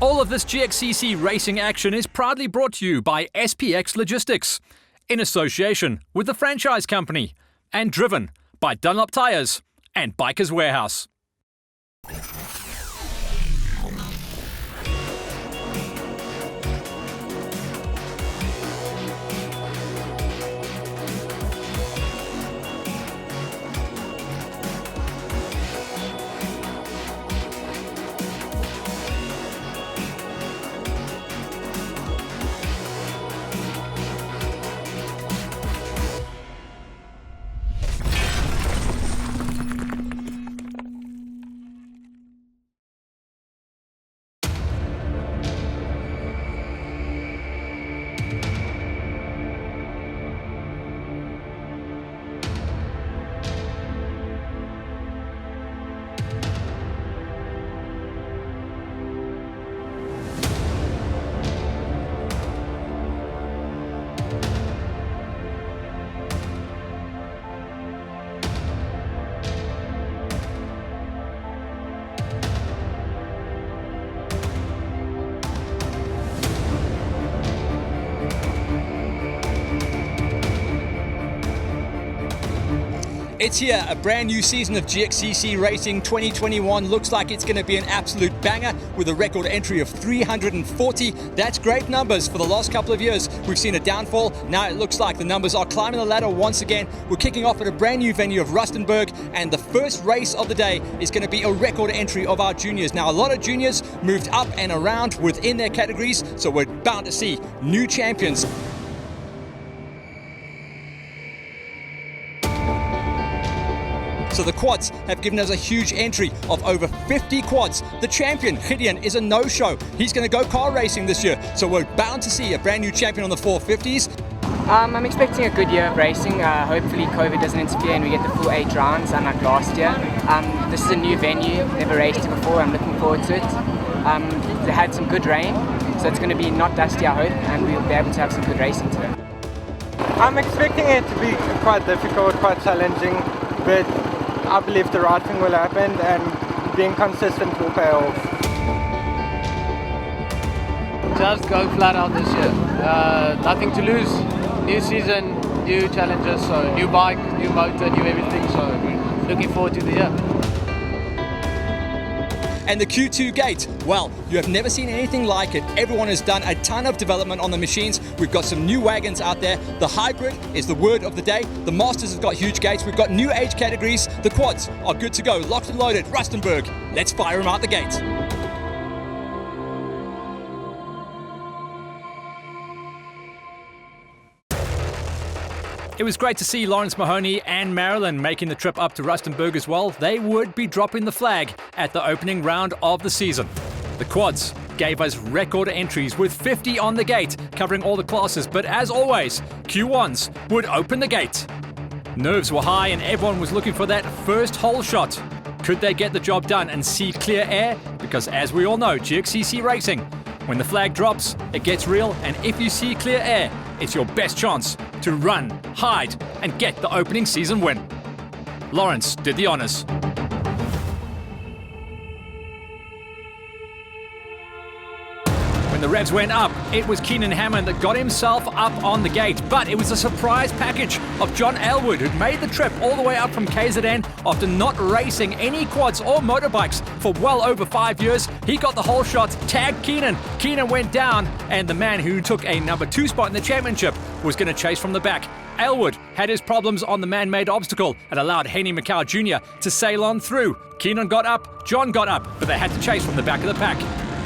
All of this GXCC racing action is proudly brought to you by SPX Logistics, in association with the franchise company, and driven by Dunlop Tyres and Bikers Warehouse. It's here, a brand new season of GXCC Racing 2021. Looks like it's going to be an absolute banger with a record entry of 340. That's great numbers. For the last couple of years, we've seen a downfall. Now it looks like the numbers are climbing the ladder once again. We're kicking off at a brand new venue of Rustenburg, and the first race of the day is going to be a record entry of our juniors. Now, a lot of juniors moved up and around within their categories, so we're bound to see new champions. So the quads have given us a huge entry of over 50 quads. The champion, Gideon, is a no-show. He's going to go car racing this year, so we're bound to see a brand new champion on the 450s. I'm expecting a good year of racing. Hopefully COVID doesn't interfere and we get the full 8 rounds unlike last year. This is a new venue, never raced here before. I'm looking forward to it. They had some good rain, so it's going to be not dusty, I hope, and we'll be able to have some good racing today. I'm expecting it to be quite difficult, quite challenging, but I believe the right thing will happen and being consistent will pay off. Just go flat out this year. Nothing to lose. New season, new challenges, so new bike, new motor, new everything. So looking forward to the year. And the Q2 gate, well, you have never seen anything like it. Everyone has done a ton of development on the machines. We've got some new wagons out there. The hybrid is the word of the day. The Masters have got huge gates. We've got new age categories. The quads are good to go. Locked and loaded. Rustenburg. Let's fire them out the gate. It was great to see Lawrence Mahoney and Marilyn making the trip up to Rustenburg as well. They would be dropping the flag at the opening round of the season. The quads gave us record entries with 50 on the gate, covering all the classes, but as always, Q1s would open the gate. Nerves were high and everyone was looking for that first hole shot. Could they get the job done and see clear air? Because as we all know, GXCC Racing, when the flag drops, it gets real, and if you see clear air, it's your best chance to run, hide, and get the opening season win. Lawrence did the honors. When the revs went up, it was Keenan Hammond that got himself up on the gate, but it was a surprise package of John Elwood, who'd made the trip all the way up from KZN after not racing any quads or motorbikes for well over 5 years. He got the whole shot, tagged Keenan. Keenan went down, and the man who took a number 2 spot in the championship was going to chase from the back. Elwood had his problems on the man-made obstacle and allowed Henny Macau Jr. to sail on through. Keenan got up, John got up, but they had to chase from the back of the pack.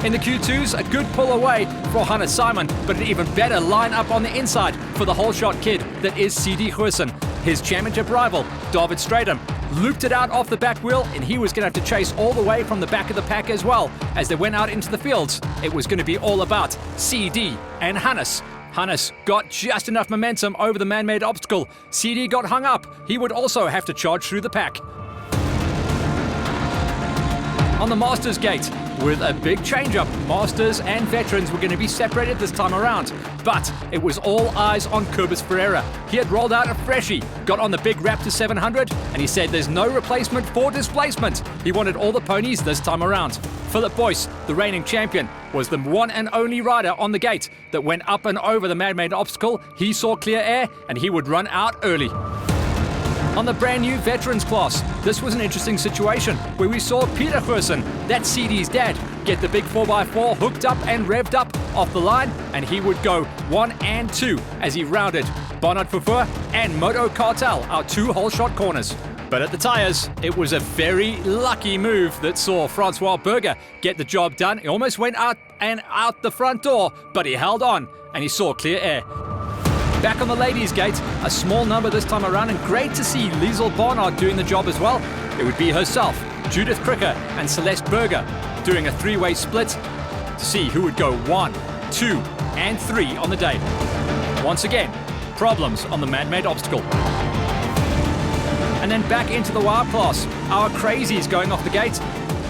In the Q2s, a good pull away for Hannes Simon, but an even better line up on the inside for the whole shot kid that is CD Huisen. His championship rival, David Stratum, looped it out off the back wheel, and he was going to have to chase all the way from the back of the pack as well. As they went out into the fields, it was going to be all about CD and Hannes. Hannes got just enough momentum over the man-made obstacle. CD got hung up. He would also have to charge through the pack. On the Masters gate, with a big change-up, Masters and veterans were going to be separated this time around. But it was all eyes on Cobus Ferreira. He had rolled out a freshie, got on the big Raptor 700, and he said there's no replacement for displacement. He wanted all the ponies this time around. Philip Boyce, the reigning champion, was the one and only rider on the gate that went up and over the man-made obstacle. He saw clear air and he would run out early. On the brand new veterans class, this was an interesting situation where we saw Peter Gerson, that's CD's dad, get the big 4x4 hooked up and revved up off the line, and he would go 1 and 2 as he rounded Bernard Vervoer and Moto Cartel, our 2 whole shot corners. But at the tyres, it was a very lucky move that saw Francois Berger get the job done. He almost went out the front door, but he held on and he saw clear air. Back on the ladies' gate, a small number this time around, and great to see Liesl Barnard doing the job as well. It would be herself, Judith Kricker, and Celeste Berger doing a 3-way split to see who would go 1, 2, and 3 on the day. Once again, problems on the man-made obstacle. And then back into the wild class, our crazies going off the gate.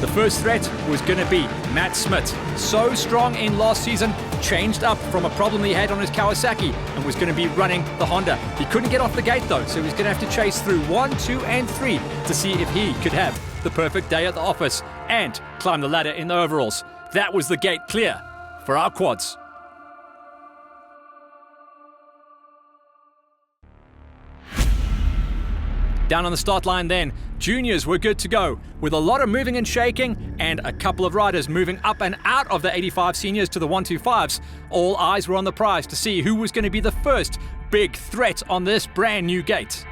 The first threat was going to be Matt Smith. So strong in last season, changed up from a problem he had on his Kawasaki and was going to be running the Honda. He couldn't get off the gate though, so he was going to have to chase through 1, 2, and 3 to see if he could have the perfect day at the office and climb the ladder in the overalls. That was the gate clear for our quads. Down on the start line then, juniors were good to go, with a lot of moving and shaking and a couple of riders moving up and out of the 85 seniors to the 125s. All eyes were on the prize to see who was going to be the first big threat on this brand new gate.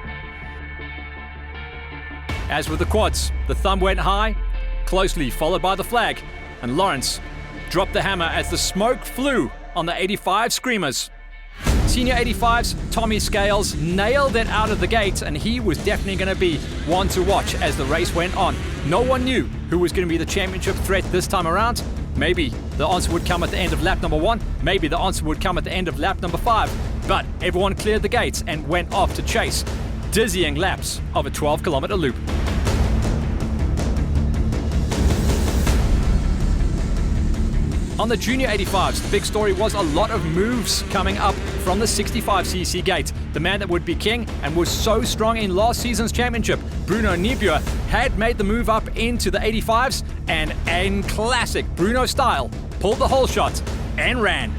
As with the quads, the thumb went high, closely followed by the flag, and Lawrence dropped the hammer as the smoke flew on the 85 screamers. Senior 85's Tommy Scales nailed it out of the gate, and he was definitely going to be one to watch as the race went on. No one knew who was going to be the championship threat this time around. Maybe the answer would come at the end of lap number 1, maybe the answer would come at the end of lap number 5, but everyone cleared the gates and went off to chase dizzying laps of a 12-kilometer loop. On the junior 85s, the big story was a lot of moves coming up from the 65cc gate. The man that would be king and was so strong in last season's championship, Bruno Niebuhr, had made the move up into the 85s, and in classic Bruno style, pulled the whole shot and ran.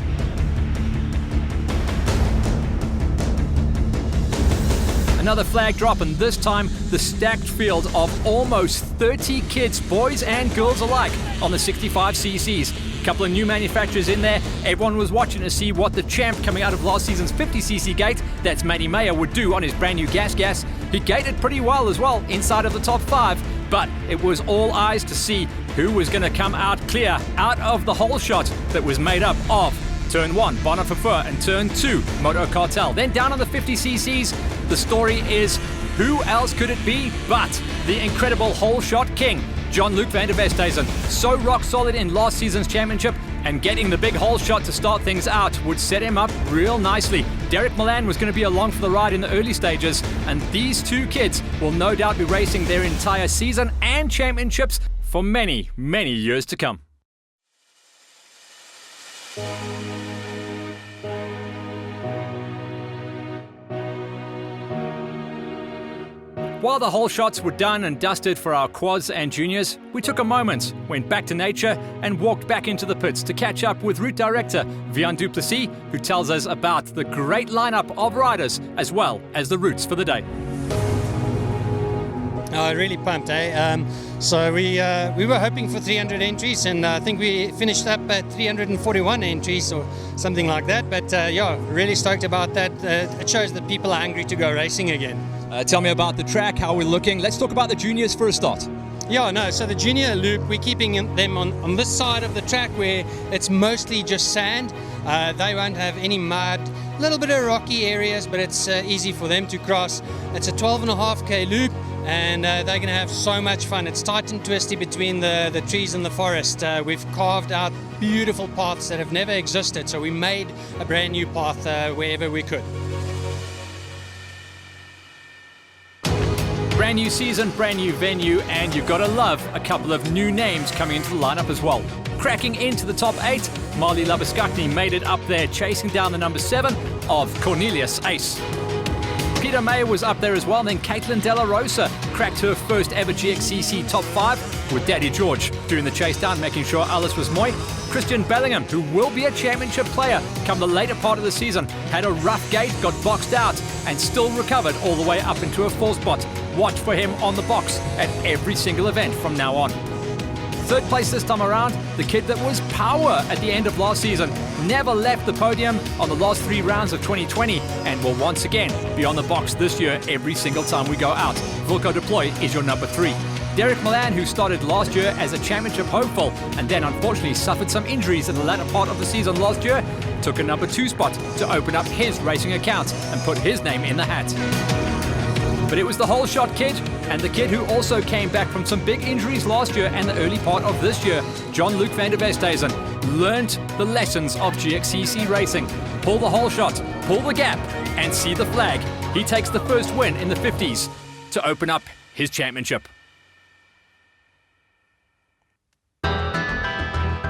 Another flag drop, and this time the stacked field of almost 30 kids, boys and girls alike, on the 65cc's. A couple of new manufacturers in there. Everyone was watching to see what the champ coming out of last season's 50cc gate, that's Matty Mayer, would do on his brand new gas. He gated pretty well as well, inside of the top 5, but it was all eyes to see who was going to come out clear out of the whole shot that was made up of Turn 1, Bernard Vervoer, and Turn 2, Moto Cartel. Then down on the 50cc's, the story is who else could it be but the incredible whole shot king, John-Luc van der Westhuizen. So rock solid in last season's championship, and getting the big whole shot to start things out would set him up real nicely. Derek Milan was going to be along for the ride in the early stages, and these two kids will no doubt be racing their entire season and championships for many, many years to come. While the whole shots were done and dusted for our quads and juniors, we took a moment, went back to nature, and walked back into the pits to catch up with route director Vian Duplessis, who tells us about the great lineup of riders as well as the routes for the day. Really pumped, eh? So we were hoping for 300 entries, and I think we finished up at 341 entries or something like that. But yeah, really stoked about that. It shows that people are hungry to go racing again. Tell me about the track, how we're looking. Let's talk about the juniors for a start. Yeah, no, so the junior loop, we're keeping them on this side of the track where it's mostly just sand. They won't have any mud, a little bit of rocky areas, but it's easy for them to cross. It's a 12.5k loop, and they're going to have so much fun. It's tight and twisty between the trees and the forest. We've carved out beautiful paths that have never existed, so we made a brand new path wherever we could. Brand new season, brand new venue, and you've got to love a couple of new names coming into the lineup as well. Cracking into the top 8, Marley Labuskakny made it up there, chasing down the number 7 of Cornelius Ace. Peter May was up there as well, and then Caitlin Della Rosa cracked her first ever GXCC top 5 with Daddy George doing the chase down, making sure Alice was moi. Christian Bellingham, who will be a championship player come the later part of the season, had a rough gate, got boxed out, and still recovered all the way up into a 4 spot. Watch for him on the box at every single event from now on. Third place this time around, the kid that was power at the end of last season, never left the podium on the last 3 rounds of 2020 and will once again be on the box this year every single time we go out. Wilco Deploy is your number 3. Derek Milan, who started last year as a championship hopeful and then unfortunately suffered some injuries in the latter part of the season last year, took a number 2 spot to open up his racing account and put his name in the hat. But it was the whole shot kid and the kid who also came back from some big injuries last year and the early part of this year, John-Luc van der Westhuizen, learned the lessons of GXCC racing. Pull the whole shot, pull the gap, and see the flag. He takes the first win in the 50s to open up his championship.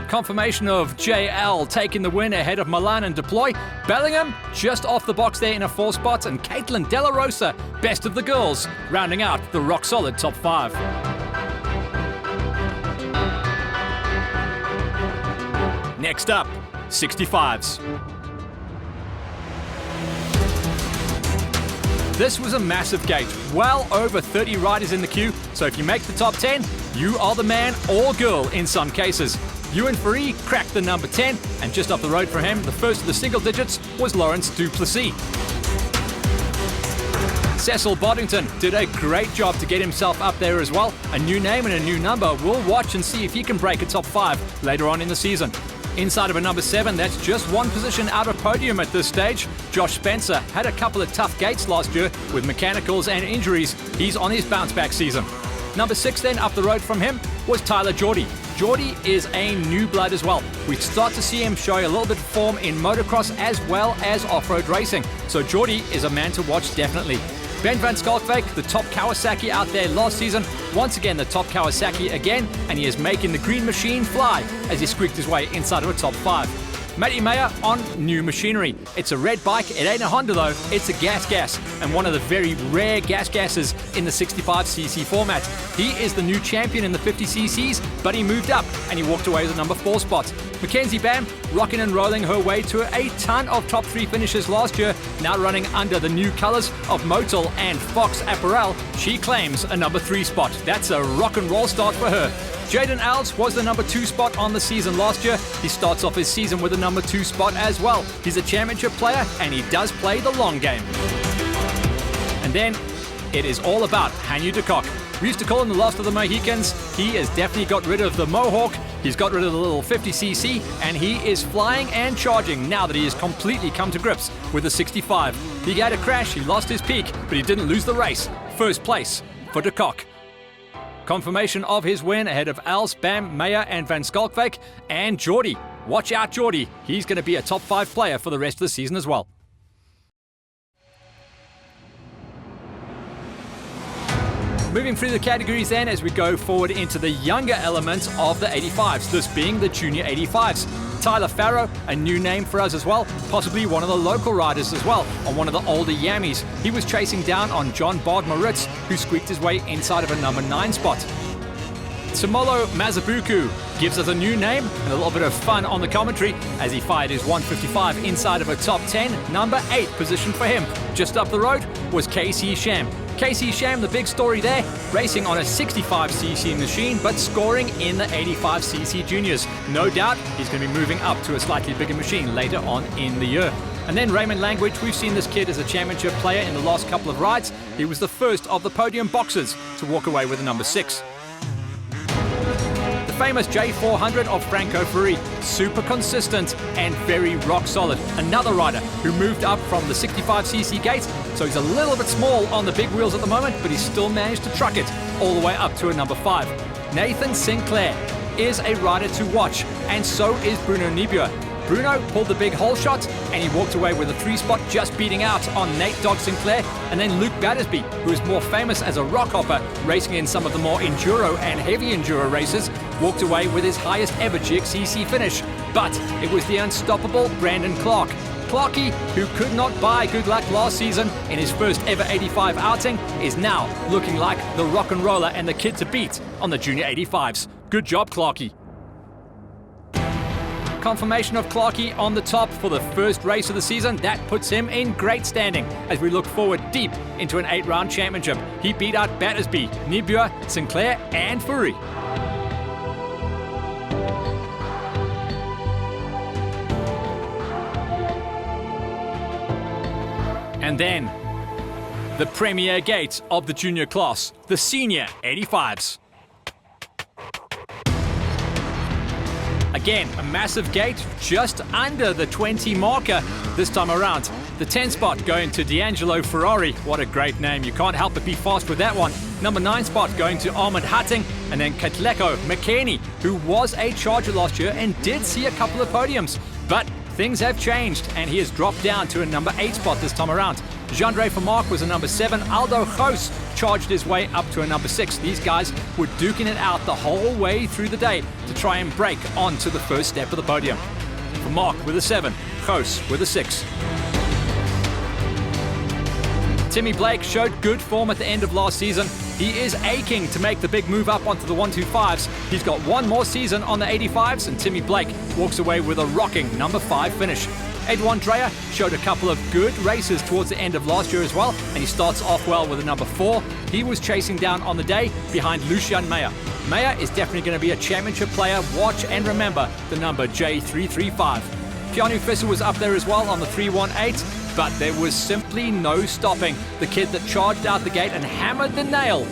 Confirmation of JL taking the win ahead of Milan and Deploy. Bellingham just off the box there in a 4 spot, and Caitlin De La Rosa, best of the girls, rounding out the rock-solid top 5. Next up, 65s. This was a massive gate, well over 30 riders in the queue, so if you make the top 10, you are the man or girl in some cases. Ewan Faree cracked the number 10, and just up the road from him, the first of the single digits was Lawrence Duplessis. Cecil Boddington did a great job to get himself up there as well. A new name and a new number. We'll watch and see if he can break a top 5 later on in the season. Inside of a number 7, that's just 1 position out of podium at this stage. Josh Spencer had a couple of tough gates last year with mechanicals and injuries. He's on his bounce-back season. Number 6 then up the road from him was Tyler Geordie. Geordie is a new blood as well. We start to see him show a little bit of form in motocross as well as off-road racing. So Geordie is a man to watch definitely. Ben van Schalkwyk, the top Kawasaki out there last season, once again the top Kawasaki again, and he is making the green machine fly as he squeaked his way inside of a top 5. Matty Mayer on new machinery. It's a red bike, it ain't a Honda though, it's a gas, and one of the very rare gases in the 65cc format. He is the new champion in the 50cc's, but he moved up and he walked away with a number 4 spot. Mackenzie Bam rocking and rolling her way to a ton of top 3 finishes last year, now running under the new colours of Motul and Fox Apparel. She claims a number 3 spot. That's a rock and roll start for her. Jaden Alves was the number 2 spot on the season last year. He starts off his season with a number 2 spot as well. He's a championship player and he does play the long game. And then it is all about Hanyu de Kock. We used to call him the last of the Mohicans. He has definitely got rid of the Mohawk. He's got rid of the little 50cc and he is flying and charging now that he has completely come to grips with the 65. He had a crash, he lost his peak, but he didn't lose the race. First place for de Kock. Confirmation of his win ahead of Als, Bam, Mayer and Van Schalkwyk and Geordie. Watch out Geordie, he's going to be a top 5 player for the rest of the season as well. Moving through the categories then as we go forward into the younger elements of the 85s, this being the junior 85s. Tyler Farrow, a new name for us as well, possibly one of the local riders as well, on one of the older Yammies. He was chasing down on John Bod Moritz, who squeaked his way inside of a number 9 spot. Samolo Mazabuku gives us a new name and a little bit of fun on the commentary as he fired his 155 inside of a top 10, number 8 position for him. Just up the road was KC Sham. KC Sham, the big story there, racing on a 65cc machine but scoring in the 85cc juniors. No doubt he's going to be moving up to a slightly bigger machine later on in the year. And then Raymond Language, we've seen this kid as a championship player in the last couple of rides. He was the first of the podium boxers to walk away with a number 6. The famous J400 of Franco Ferri, super consistent and very rock solid. Another rider who moved up from the 65cc gate, so he's a little bit small on the big wheels at the moment, but he still managed to truck it all the way up to a number 5. Nathan Sinclair is a rider to watch, and so is Bruno Niebuhr. Bruno pulled the big hole shot and he walked away with a 3 spot, just beating out on Nate Dog Sinclair, and then Luke Battersby, who is more famous as a rock hopper, racing in some of the more enduro and heavy enduro races, walked away with his highest ever GXCC finish. But it was the unstoppable Brandon Clark. Clarkie, who could not buy good luck last season in his first ever 85 outing, is now looking like the rock and roller and the kid to beat on the Junior 85s. Good job, Clarkie. Confirmation of Clarkie on the top for the first race of the season. That puts him in great standing as we look forward deep into an 8-round championship. He beat out Battersby, Nibua, Sinclair and Fourie. And then, the premier gate of the junior class, the senior 85s. Again, a massive gate just under the 20 marker this time around. The 10 spot going to D'Angelo Ferrari. What a great name. You can't help but be fast with that one. Number 9 spot going to Ahmed Hatting. And then Katleko McKinney, who was a charger last year and did see a couple of podiums. But things have changed and he has dropped down to a number 8 spot this time around. Jean-Dre Vermark was a number 7. Aldo Goos charged his way up to a number 6. These guys were duking it out the whole way through the day to try and break onto the first step of the podium. Vermark with a 7, Goos with a 6. Timmy Blake showed good form at the end of last season. He is aching to make the big move up onto the 125s. He's got one more season on the 85s, and Timmy Blake walks away with a rocking number 5 finish. Edouard Dreyer showed a couple of good races towards the end of last year as well, and he starts off well with a number 4. He was chasing down on the day behind Lucian Meyer. Meyer is definitely going to be a championship player. Watch and remember the number J335. Keanu Visser was up there as well on the 318, but there was simply no stopping the kid that charged out the gate and hammered the nail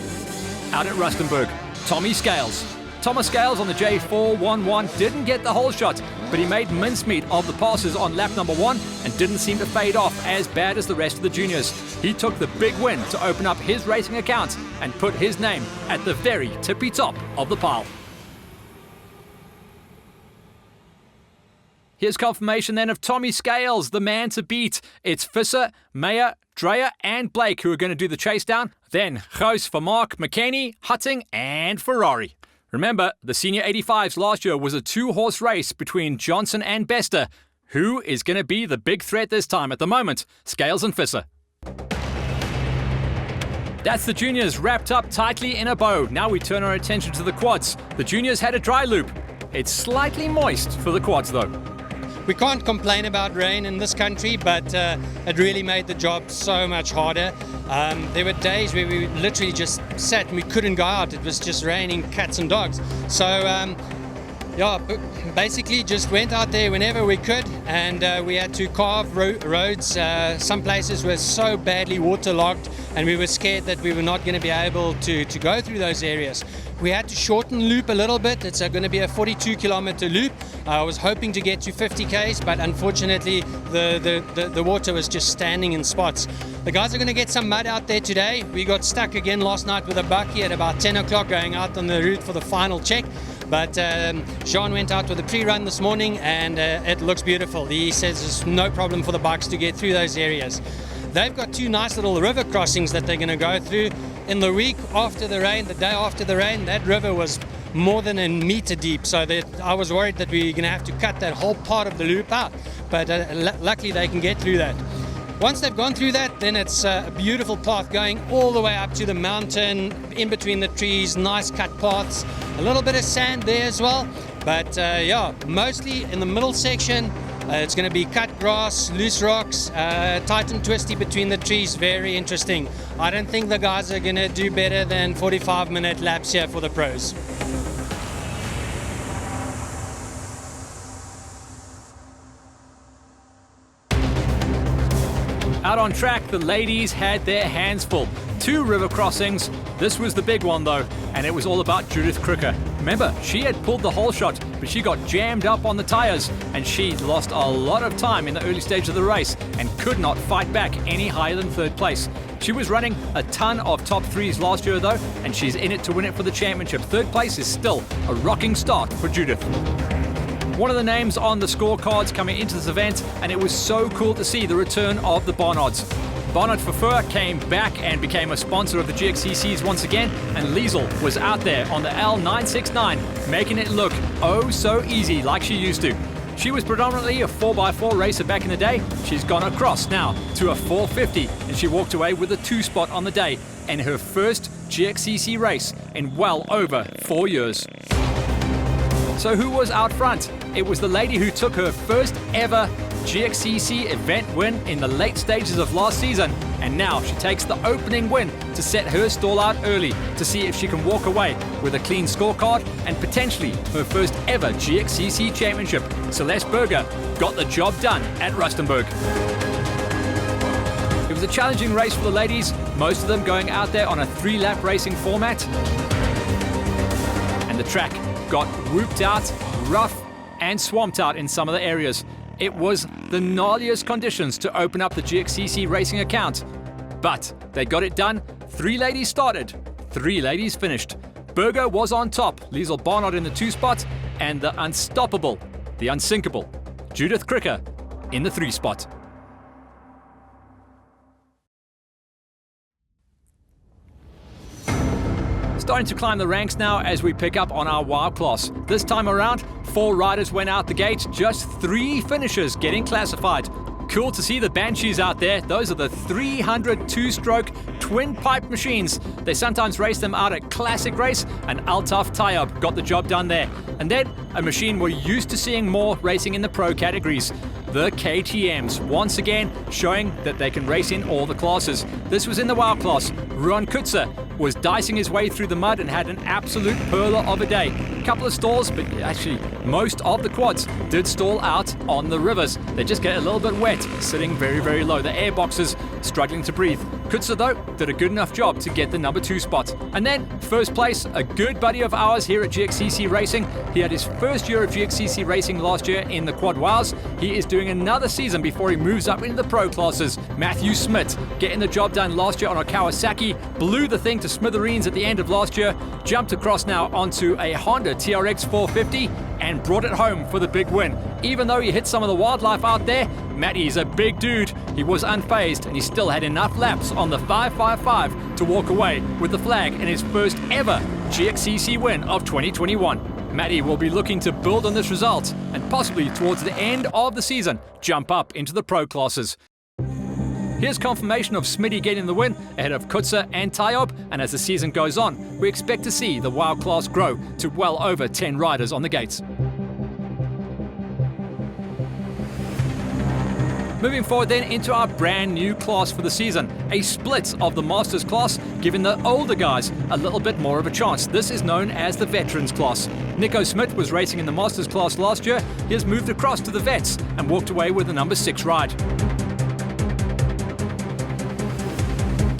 out at Rustenburg, Tommy Scales. Thomas Scales on the J411 didn't get the whole shot, but he made mincemeat of the passes on lap number 1 and didn't seem to fade off as bad as the rest of the juniors. He took the big win to open up his racing account and put his name at the very tippy top of the pile. Here's confirmation then of Tommy Scales, the man to beat. It's Visser, Meyer, Dreyer and Blake who are going to do the chase down. Then Goos, Vermark, McKinney, Hutting and Ferrari. Remember, the Senior 85s last year was a 2-horse race between Johnson and Bester. Who is going to be the big threat this time? At the moment, Scales and Visser. That's the juniors wrapped up tightly in a bow. Now we turn our attention to the quads. The juniors had a dry loop. It's slightly moist for the quads though. We can't complain about rain in this country, but it really made the job so much harder. There were days where we literally just sat and we couldn't go out. It was just raining cats and dogs. So basically just went out there whenever we could, and we had to carve roads. Some places were so badly waterlogged and we were scared that we were not going to be able to go through those areas. We had to shorten loop a little bit. It's going to be a 42-kilometer loop. I was hoping to get to 50 Ks, but unfortunately the water was just standing in spots. The guys are going to get some mud out there today. We got stuck again last night with a bucky at about 10 o'clock going out on the route for the final check. But Jean went out with a pre-run this morning and it looks beautiful. He says there's no problem for the bikes to get through those areas. They've got 2 nice little river crossings that they're going to go through. In the week after the rain, the day after the rain, that river was more than a meter deep. So I was worried that we were going to have to cut that whole part of the loop out. But luckily they can get through that. Once they've gone through that, then it's a beautiful path going all the way up to the mountain, in between the trees, nice cut paths, a little bit of sand there as well. But mostly in the middle section, it's going to be cut grass, loose rocks, tight and twisty between the trees. Very interesting. I don't think the guys are going to do better than 45-minute laps here for the pros. Out on track, the ladies had their hands full. 2 river crossings. This was the big one though, and it was all about Judith Kruger. Remember, she had pulled the whole shot, but she got jammed up on the tires, and she lost a lot of time in the early stage of the race and could not fight back any higher than 3rd place. She was running a ton of top 3s last year though, and she's in it to win it for the championship. 3rd place is still a rocking start for Judith. One of the names on the scorecards coming into this event, and it was so cool to see the return of the Barnards. Barnard Verfur came back and became a sponsor of the GXCCs once again, and Liesel was out there on the L969, making it look oh so easy like she used to. She was predominantly a 4x4 racer back in the day. She's gone across now to a 450, and she walked away with a 2 spot on the day and her first GXCC race in well over 4 years. So who was out front? It was the lady who took her first ever GXCC event win in the late stages of last season, and now she takes the opening win to set her stall out early to see if she can walk away with a clean scorecard and potentially her first ever GXCC championship. Celeste Berger got the job done at Rustenburg. It was a challenging race for the ladies, most of them going out there on a 3-lap racing format. And the track got whooped out, rough and swamped out in some of the areas. It was the gnarliest conditions to open up the GXCC racing account. But they got it done. 3 ladies started, 3 ladies finished. Berger was on top, Liesl Barnard in the 2 spot, and the unstoppable, the unsinkable, Judith Kricker in the 3 spot. Starting to climb the ranks now as we pick up on our WOW class. This time around, 4 riders went out the gate, just 3 finishers getting classified. Cool to see the Banshees out there. Those are the 300 2-stroke twin pipe machines. They sometimes race them out at Classic Race, and Altaf Tayyab got the job done there. And then a machine we're used to seeing more racing in the pro categories. The KTMs, once again showing that they can race in all the classes. This was in the WOW class. Ruan Kutzer was dicing his way through the mud and had an absolute perler of a day. A couple of stalls, but actually most of the quads did stall out on the rivers. They just get a little bit wet, sitting very, very low. The air boxes struggling to breathe. Kutzer, though, did a good enough job to get the number 2 spot. And then, first place, a good buddy of ours here at GXCC Racing. He had his first year of GXCC Racing last year in the Quad Wows. He is doing another season before he moves up into the pro classes. Matthew Smith getting the job done last year on a Kawasaki, blew the thing to smithereens at the end of last year, jumped across now onto a Honda TRX 450 and brought it home for the big win. Even though he hit some of the wildlife out there, Matty's a big dude. He was unfazed and he still had enough laps on the 555 to walk away with the flag in his first ever GXCC win of 2021. Matty will be looking to build on this result and possibly towards the end of the season jump up into the pro classes. Here's confirmation of Smitty getting the win ahead of Kutzer and Tayyab, and as the season goes on, we expect to see the WOW class grow to well over 10 riders on the gates. Moving forward then into our brand new class for the season, a split of the Masters class, giving the older guys a little bit more of a chance. This is known as the Veterans class. Nico Smith was racing in the Masters class last year. He has moved across to the Vets and walked away with the number 6 ride.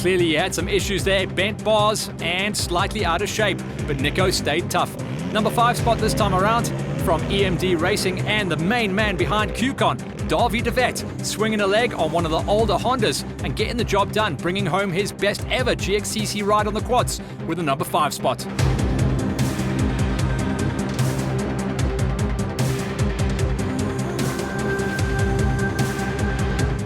Clearly he had some issues there, bent bars and slightly out of shape, but Nico stayed tough. Number 5 spot this time around from EMD Racing and the main man behind QCon, Davy de Vet, swinging a leg on one of the older Hondas and getting the job done, bringing home his best ever GXCC ride on the quads with a number 5 spot.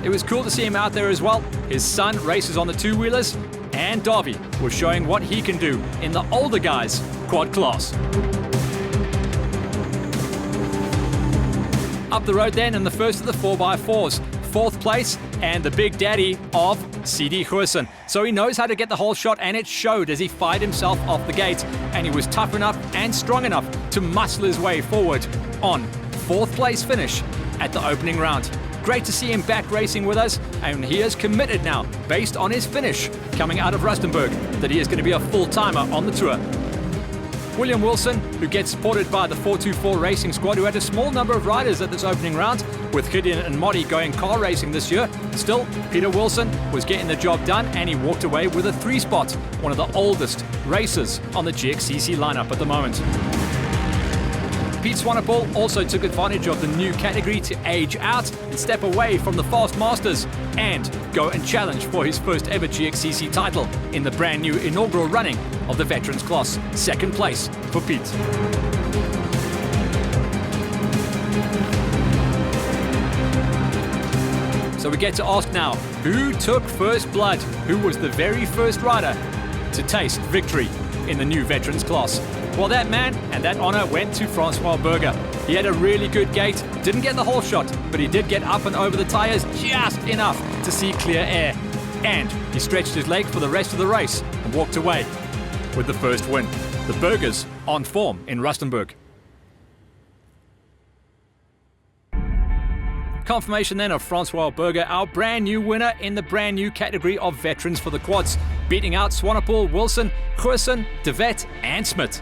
It was cool to see him out there as well. His son races on the 2-wheelers, and Davy was showing what he can do in the older guys quad class. Up the road then in the first of the 4x4s, 4th place and the big daddy of CD Goosen. So he knows how to get the whole shot, and it showed as he fired himself off the gate, and he was tough enough and strong enough to muscle his way forward on 4th place finish at the opening round. Great to see him back racing with us, and he is committed now, based on his finish coming out of Rustenburg, that he is going to be a full-timer on the tour. William Wilson, who gets supported by the 424 Racing Squad, who had a small number of riders at this opening round, with Gideon and Modi going car racing this year. Still, Peter Wilson was getting the job done, and he walked away with a 3 spot, one of the oldest racers on the GXCC lineup at the moment. Pete Swanepoel also took advantage of the new category to age out and step away from the Fast Masters and go and challenge for his first ever GXCC title in the brand new inaugural running of the Veterans class. 2nd place for Pete. So we get to ask now, who took first blood? Who was the very first rider to taste victory in the new Veterans class? Well, that man and that honor went to Francois Berger. He had a really good gate, didn't get the whole shot, but he did get up and over the tires just enough to see clear air. And he stretched his leg for the rest of the race and walked away with the first win. The Bergers on form in Rustenburg. Confirmation then of Francois Berger, our brand new winner in the brand new category of veterans for the quads, beating out Swanepoel, Wilson, Goosen, De Wet and Smit.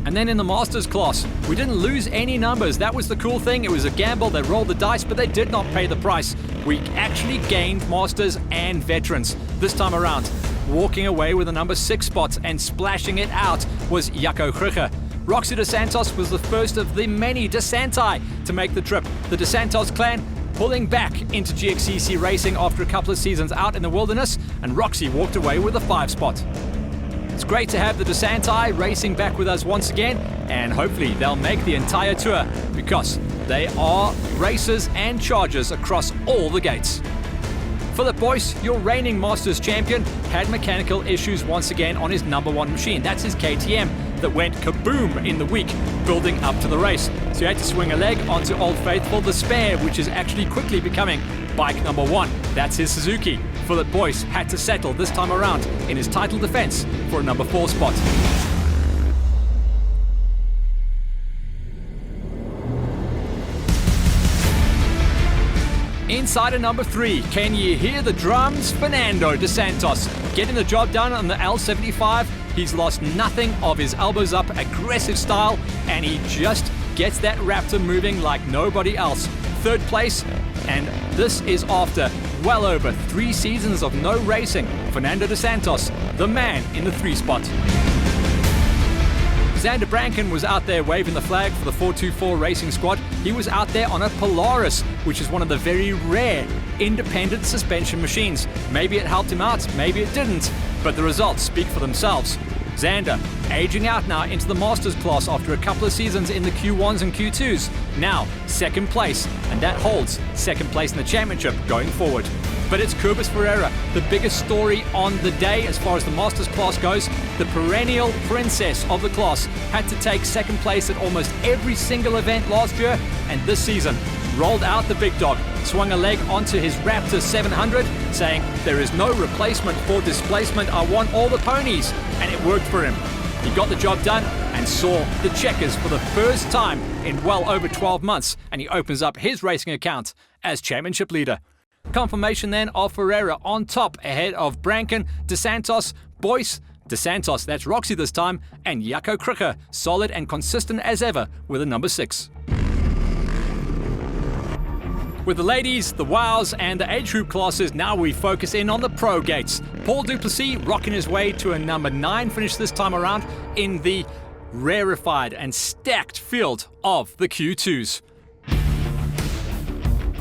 And then in the Masters class, we didn't lose any numbers. That was the cool thing. It was a gamble. They rolled the dice, but they did not pay the price. We actually gained Masters and veterans this time around. Walking away with the number 6 spot and splashing it out was Jaco Krüger. Roxy De Santos was the first of the many De Santi to make the trip. The De Santos clan pulling back into GXCC racing after a couple of seasons out in the wilderness, and Roxy walked away with a 5 spot. It's great to have the De Santi racing back with us once again, and hopefully they'll make the entire tour because they are racers and chargers across all the gates. Philip Boyce, your reigning Masters champion, had mechanical issues once again on his number 1 machine. That's his KTM that went kaboom in the week building up to the race. So he had to swing a leg onto Old Faithful, the spare, which is actually quickly becoming bike number 1. That's his Suzuki. Philip Boyce had to settle this time around in his title defense for a number 4 spot. Insider number 3, can you hear the drums? Fernando De Santos getting the job done on the L75. He's lost nothing of his elbows up, aggressive style, and he just gets that Raptor moving like nobody else. 3rd place, and this is after well over 3 seasons of no racing. Fernando De Santos, the man in the 3 spot. Xander Branken was out there waving the flag for the 424 racing squad. He was out there on a Polaris, which is one of the very rare independent suspension machines. Maybe it helped him out, maybe it didn't, but the results speak for themselves. Xander, aging out now into the Masters class after a couple of seasons in the Q1s and Q2s. Now, 2nd place, and that holds 2nd place in the championship going forward. But it's Cobus Ferreira, the biggest story on the day as far as the Masters class goes. The perennial princess of the class had to take 2nd place at almost every single event last year, and this season rolled out the big dog, swung a leg onto his Raptor 700, saying, "There is no replacement for displacement, I want all the ponies," and it worked for him. He got the job done and saw the checkers for the first time in well over 12 months, and he opens up his racing account as championship leader. Confirmation then of Ferreira on top ahead of Branken, De Santos, Boyce, De Santos, that's Roxy this time, and Jaco Krüger, solid and consistent as ever with a number 6. With the ladies, the wows, and the age group classes, now we focus in on the pro gates. Paul Duplessis rocking his way to a number 9 finish this time around in the rarefied and stacked field of the Q2s.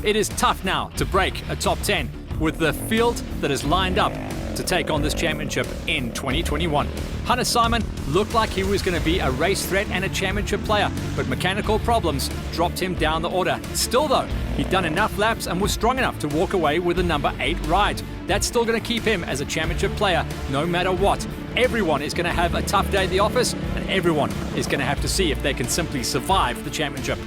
It is tough now to break a top 10 with the field that is lined up to take on this championship in 2021. Hannes Simon looked like he was going to be a race threat and a championship player, but mechanical problems dropped him down the order. Still though, he'd done enough laps and was strong enough to walk away with a number 8 ride. That's still going to keep him as a championship player no matter what. Everyone is going to have a tough day at the office, and everyone is going to have to see if they can simply survive the championship.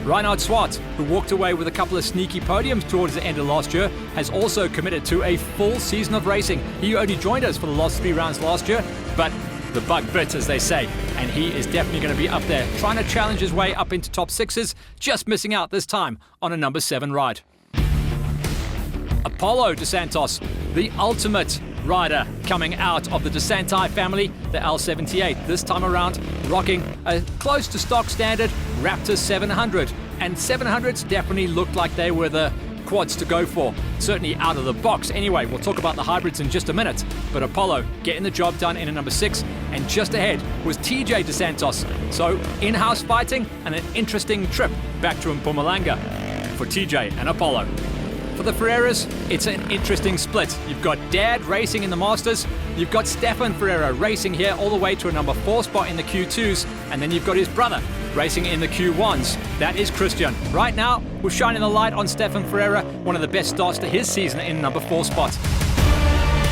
Reinhard Swart, who walked away with a couple of sneaky podiums towards the end of last year, has also committed to a full season of racing. He only joined us for the last 3 rounds last year, but the bug bit, as they say, and he is definitely going to be up there, trying to challenge his way up into top 6s, just missing out this time on a number 7 ride. Apollo De Santos, the ultimate rider coming out of the De Santi family, the L78, this time around rocking a close to stock standard Raptor 700, and 700s definitely looked like they were the quads to go for, certainly out of the box. Anyway, we'll talk about the hybrids in just a minute, but Apollo getting the job done in a number 6, and just ahead was TJ De Santos. So in-house fighting and an interesting trip back to Mpumalanga for TJ and Apollo. For the Ferreiras, it's an interesting split. You've got Dad racing in the Masters, you've got Stefan Ferreira racing here all the way to a number 4 spot in the Q2s, and then you've got his brother racing in the Q1s. That is Christian. Right now, we're shining the light on Stefan Ferreira, one of the best starts to his season in number 4 spot.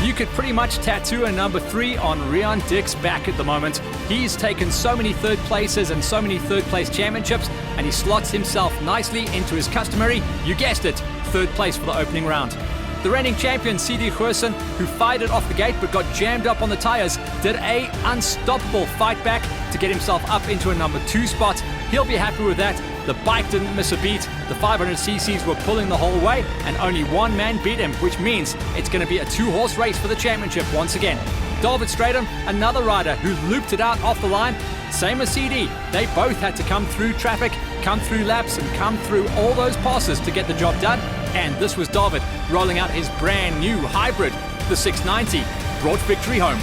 You could pretty much tattoo a number 3 on Rian Dick's back at the moment. He's taken so many third places and so many third place championships, and he slots himself nicely into his customary, you guessed it, third place for the opening round. The reigning champion CD Gerson, who fired it off the gate but got jammed up on the tires, did a unstoppable fight back to get himself up into a number 2 spot. He'll be happy with that. The bike didn't miss a beat. The 500cc's were pulling the whole way, and only one man beat him, which means it's going to be a 2-horse race for the championship once again. David Stratham, another rider who looped it out off the line, same as CD. They both had to come through traffic, come through laps, and come through all those passes to get the job done. And this was David rolling out his brand new hybrid. The 690 brought victory home.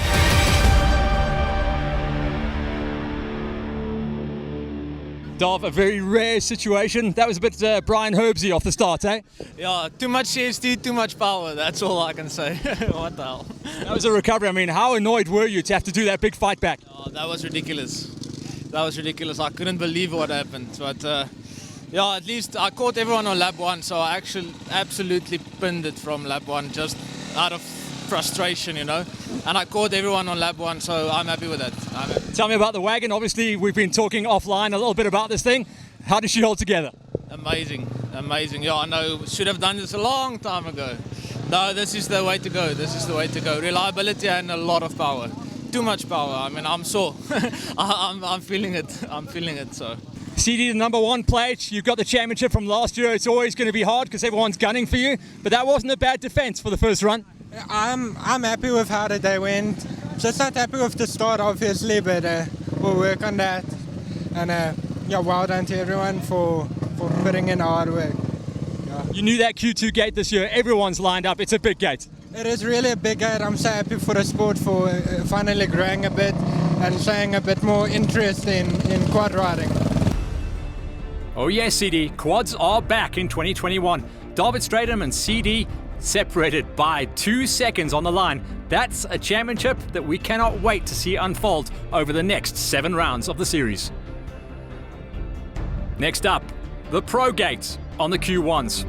Dov, a very rare situation. That was a bit Brian Herbsy off the start, eh? Yeah, too much CST, too much power. That's all I can say. What the hell? That was a recovery. I mean, how annoyed were you to have to do that big fight back? Oh, that was ridiculous. That was ridiculous. I couldn't believe what happened. But yeah, at least I caught everyone on lap 1, so I actually absolutely pinned it from lap 1 just out of frustration, you know. And I caught everyone on lap 1, so I'm happy with that. Tell me about the wagon. Obviously, we've been talking offline a little bit about this thing. How did she hold together? Amazing, amazing. Yeah, I know. Should have done this a long time ago. No, this is the way to go. This is the way to go. Reliability and a lot of power. Too much power. I mean, I'm sore. I'm feeling it. I'm feeling it. So. CD, the number 1 plate. You've got the championship from last year. It's always going to be hard because everyone's gunning for you. But that wasn't a bad defense for the first run. I'm happy with how the day went. Just not happy with the start, obviously, but we'll work on that. And yeah, well done to everyone for putting in hard work. Yeah. You knew that Q2 gate this year. Everyone's lined up. It's a big gate. It is really a big gate. I'm so happy for the sport for finally growing a bit and showing a bit more interest in quad riding. Oh yes, CD. Quads are back in 2021. David Stratham and CD separated by 2 seconds on the line. That's a championship that we cannot wait to see unfold over the next 7 rounds of the series. Next up, the Pro Gate on the Q1s.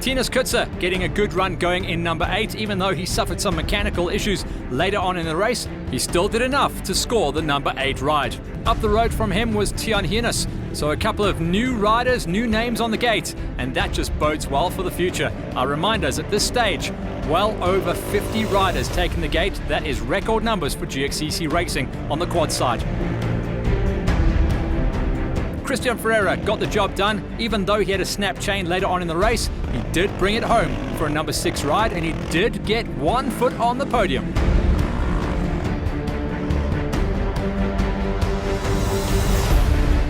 Tinas Kutzer getting a good run going in number 8, even though he suffered some mechanical issues later on in the race. He still did enough to score the number 8 ride. Up the road from him was Tian Hienes, so a couple of new riders, new names on the gate, and that just bodes well for the future. Our reminders at this stage, well over 50 riders taking the gate. That is record numbers for GXCC Racing on the quad side. Christian Ferreira got the job done. Even though he had a snap chain later on in the race, he did bring it home for a number 6 ride, and he did get 1 foot on the podium.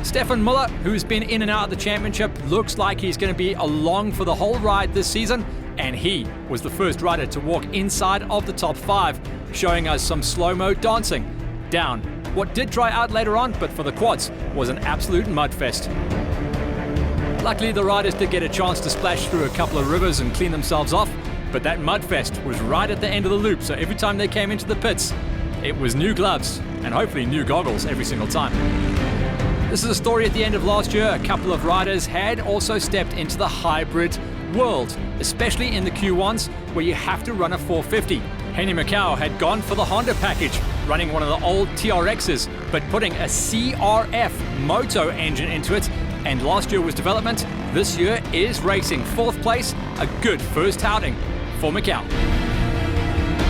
Stefan Muller, who's been in and out of the championship, looks like he's going to be along for the whole ride this season, and he was the first rider to walk inside of the top 5, showing us some slow-mo dancing down what did dry out later on, but for the quads was an absolute mudfest. Luckily, the riders did get a chance to splash through a couple of rivers and clean themselves off, but that mudfest was right at the end of the loop, so every time they came into the pits, it was new gloves and hopefully new goggles every single time. This is a story at the end of last year. A couple of riders had also stepped into the hybrid world, especially in the Q1s where you have to run a 450. Henny Macau had gone for the Honda package, running one of the old TRXs, but putting a CRF Moto engine into it. And last year was development, this year is racing. 4th place, a good first outing for Macau.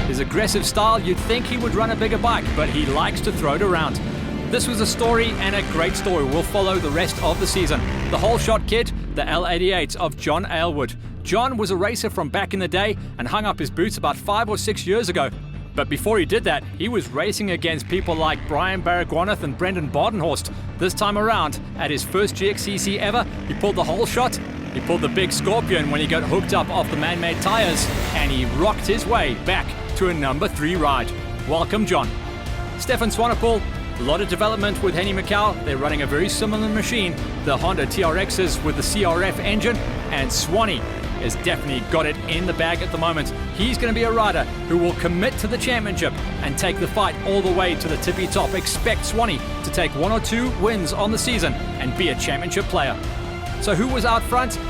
His aggressive style, you'd think he would run a bigger bike, but he likes to throw it around. This was a story, and a great story. We'll follow the rest of the season. The whole shot kid, the L88 of John Aylward. John was a racer from back in the day and hung up his boots about 5 or 6 years ago. But before he did that, he was racing against people like Brian Baragwanath and Brendan Badenhorst. This time around, at his first GXCC ever, he pulled the whole shot. He pulled the big Scorpion when he got hooked up off the man-made tires, and he rocked his way back to a number 3 ride. Welcome, John. Stefan Swanepoel, a lot of development with Henny Macau. They're running a very similar machine, the Honda TRXs with the CRF engine, and Swanee has definitely got it in the bag at the moment. He's going to be a rider who will commit to the championship and take the fight all the way to the tippy top. Expect Swanee to take 1 or 2 wins on the season and be a championship player. So who was out front?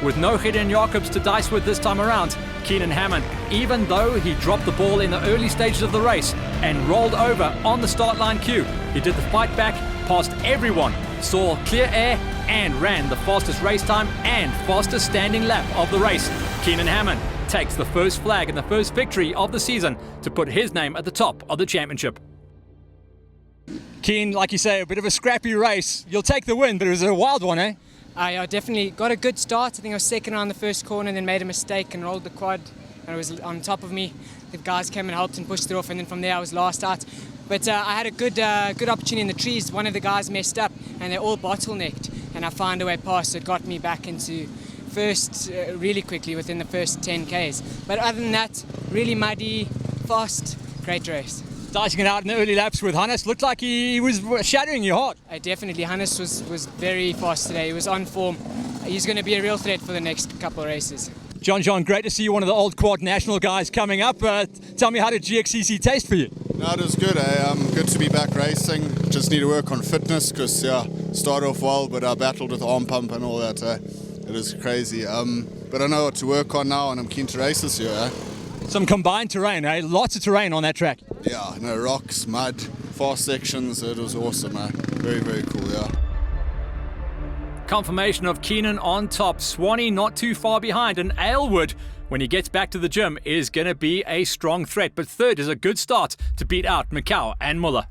With no Gideon Jacobs to dice with this time around, Keenan Hammond, even though he dropped the ball in the early stages of the race and rolled over on the start line queue, he did the fight back, passed everyone, saw clear air and ran the fastest race time and fastest standing lap of the race. Keenan Hammond takes the first flag and the first victory of the season to put his name at the top of the championship. Keen, like you say, a bit of a scrappy race. You'll take the win, but it was a wild one, eh? I definitely got a good start. I think I was second around the first corner and then made a mistake and rolled the quad, and it was on top of me. The guys came and helped and pushed it off, and then from there I was last out. But I had a good opportunity in the trees. One of the guys messed up and they all bottlenecked, and I found a way past, so it got me back into first really quickly within the first 10 Ks. But other than that, really muddy, fast, great race. Dicing it out in the early laps with Hannes, looked like he was shattering your heart. Definitely, Hannes was very fast today. He was on form. He's going to be a real threat for the next couple of races. John, great to see you, one of the old quad national guys coming up. Tell me, how did GXCC taste for you? No, it was good. Good to be back racing. Just need to work on fitness because, started off well, but I battled with arm pump and all that. It was crazy. But I know what to work on now, and I'm keen to race this year. Some combined terrain, eh? Lots of terrain on that track. Yeah, no, rocks, mud, fast sections. It was awesome. Very, very cool, yeah. Confirmation of Keenan on top. Swanee not too far behind, and Aylward, when he gets back to the gym, is going to be a strong threat. But third is a good start to beat out Macau and Muller.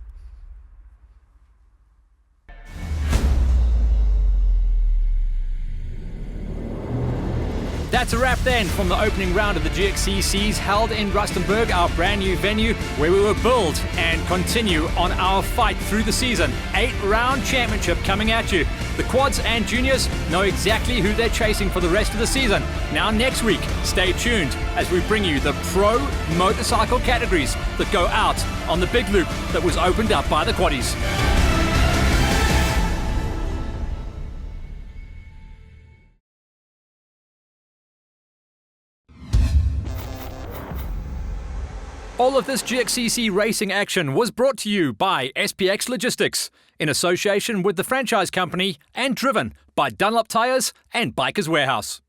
That's a wrap then from the opening round of the GXCCs held in Rustenburg, our brand new venue where we will build and continue on our fight through the season. 8-round championship coming at you. The quads and juniors know exactly who they're chasing for the rest of the season. Now next week, stay tuned as we bring you the pro motorcycle categories that go out on the big loop that was opened up by the quaddies. All of this GXCC racing action was brought to you by SPX Logistics in association with the franchise company and driven by Dunlop Tires and Bikers Warehouse.